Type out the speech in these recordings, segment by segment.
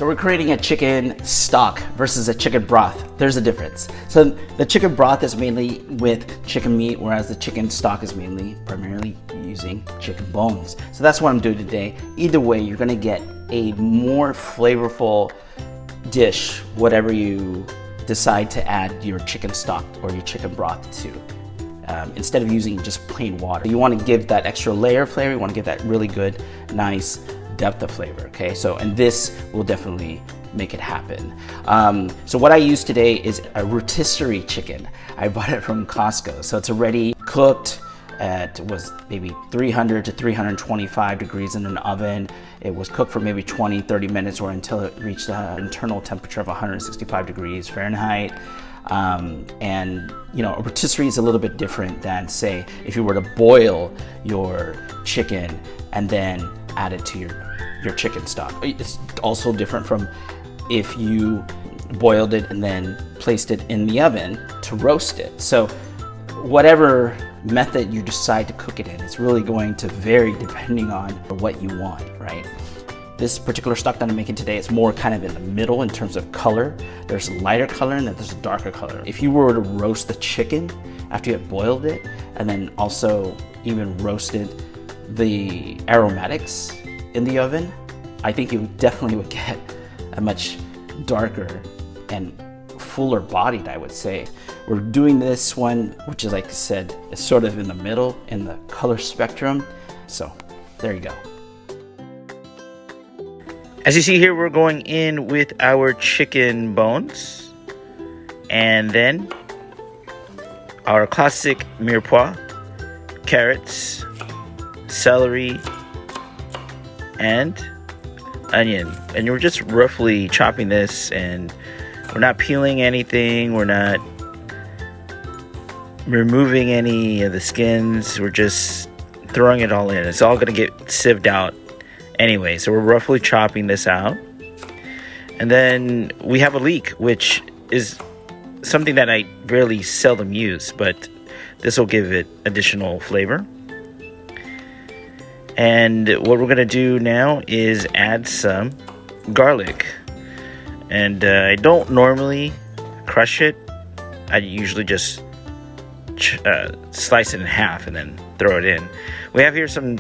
So we're creating a chicken stock versus a chicken broth. There's a difference. So the chicken broth is mainly with chicken meat, whereas the chicken stock is primarily using chicken bones. So that's what I'm doing today. Either way, you're gonna get a more flavorful dish, whatever you decide to add your chicken stock or your chicken broth to. Instead of using just plain water. You wanna give that extra layer of flavor, you wanna give that really good, nice depth of flavor, okay? So, and this will definitely make it happen. So what I use today is a rotisserie chicken. I bought it from Costco. So it's already cooked at, was maybe 300 to 325 degrees in an oven. It was cooked for maybe 20, 30 minutes or until it reached the internal temperature of 165 degrees Fahrenheit. And you know, a rotisserie is a little bit different than, say, if you were to boil your chicken and then add it to your chicken stock. It's also different from if you boiled it and then placed it in the oven to roast it. So whatever method you decide to cook it in, it's really going to vary depending on what you want, right? This particular stock that I'm making today, it's more kind of in the middle in terms of color. There's a lighter color and then there's a darker color. If you were to roast the chicken after you had boiled it and then also even roasted the aromatics in the oven, I think you definitely would get a much darker and fuller bodied, I would say. We're doing this one, which is, like I said, it's sort of in the middle in the color spectrum. So there you go. As you see here, we're going in with our chicken bones and then our classic mirepoix, carrots, celery, and onion. And we're just roughly chopping this, and we're not peeling anything, we're not removing any of the skins, we're just throwing it all in. It's all gonna get sieved out anyway, so we're roughly chopping this out. And then we have a leek, which is something that I really seldom use, but this will give it additional flavor. And what we're gonna do now is add some garlic. And I don't normally crush it. I usually just slice it in half and then throw it in. We have here some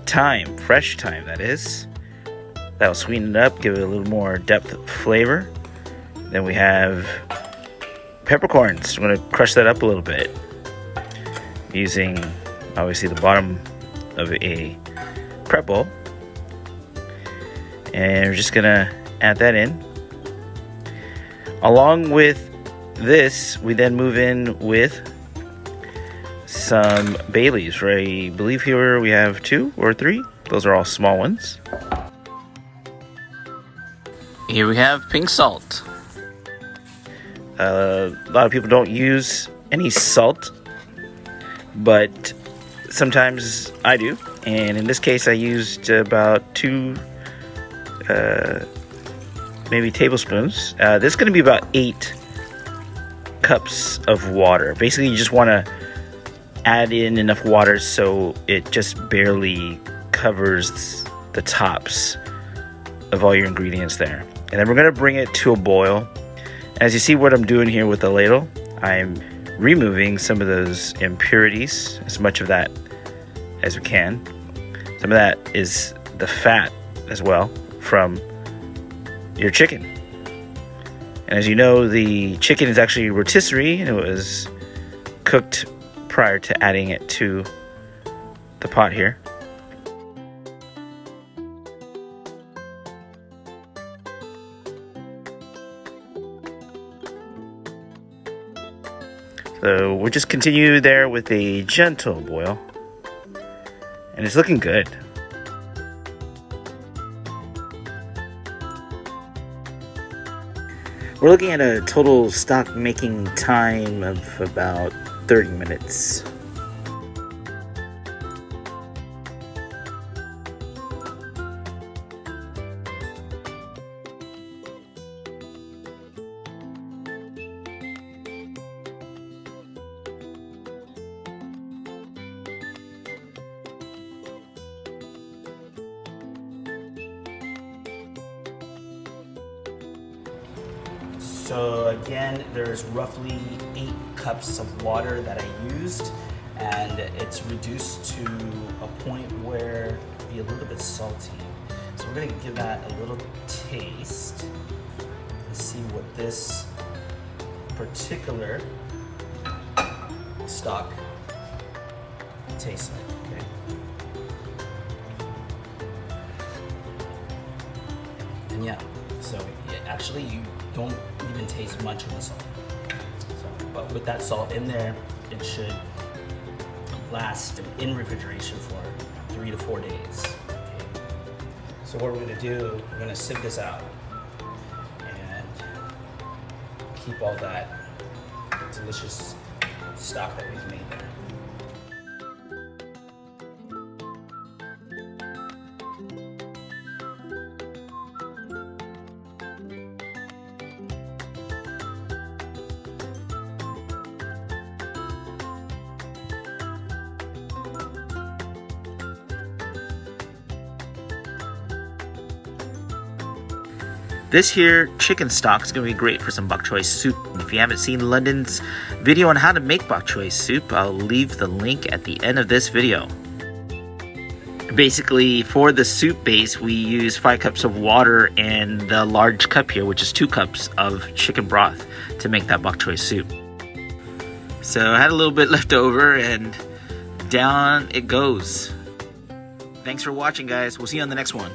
thyme, fresh thyme that is. That'll sweeten it up, give it a little more depth of flavor. Then we have peppercorns. I'm gonna crush that up a little bit using obviously the bottom of a prep bowl, and we're just gonna add that in. Along with this, we then move in with some bay leaves. I believe here we have 2 or 3. Those are all small ones. Here we have pink salt. A lot of people don't use any salt, but sometimes I do, and in this case I used about 2 maybe tablespoons. This is going to be about 8 cups of water. Basically, you just want to add in enough water so it just barely covers the tops of all your ingredients there. And then we're going to bring it to a boil. As you see what I'm doing here with the ladle, I'm removing some of those impurities, as much of that as we can. Some of that is the fat as well from your chicken. And as you know, the chicken is actually rotisserie, and it was cooked prior to adding it to the pot here. So we'll just continue there with a gentle boil. And it's looking good. We're looking at a total stock making time of about 30 minutes. So again, there's roughly 8 cups of water that I used, and it's reduced to a point where it'll be a little bit salty. So we're gonna give that a little taste and see what this particular stock tastes like, okay? And yeah, so actually you don't even taste much of the salt. So, but with that salt in there, it should last in refrigeration for 3 to 4 days. Okay? So what we're gonna do, we're gonna sieve this out and keep all that delicious stock that we've made there. This here chicken stock is going to be great for some bok choy soup. If you haven't seen London's video on how to make bok choy soup, I'll leave the link at the end of this video. Basically, for the soup base, we use 5 cups of water and the large cup here, which is 2 cups of chicken broth to make that bok choy soup. So I had a little bit left over and down it goes. Thanks for watching, guys. We'll see you on the next one.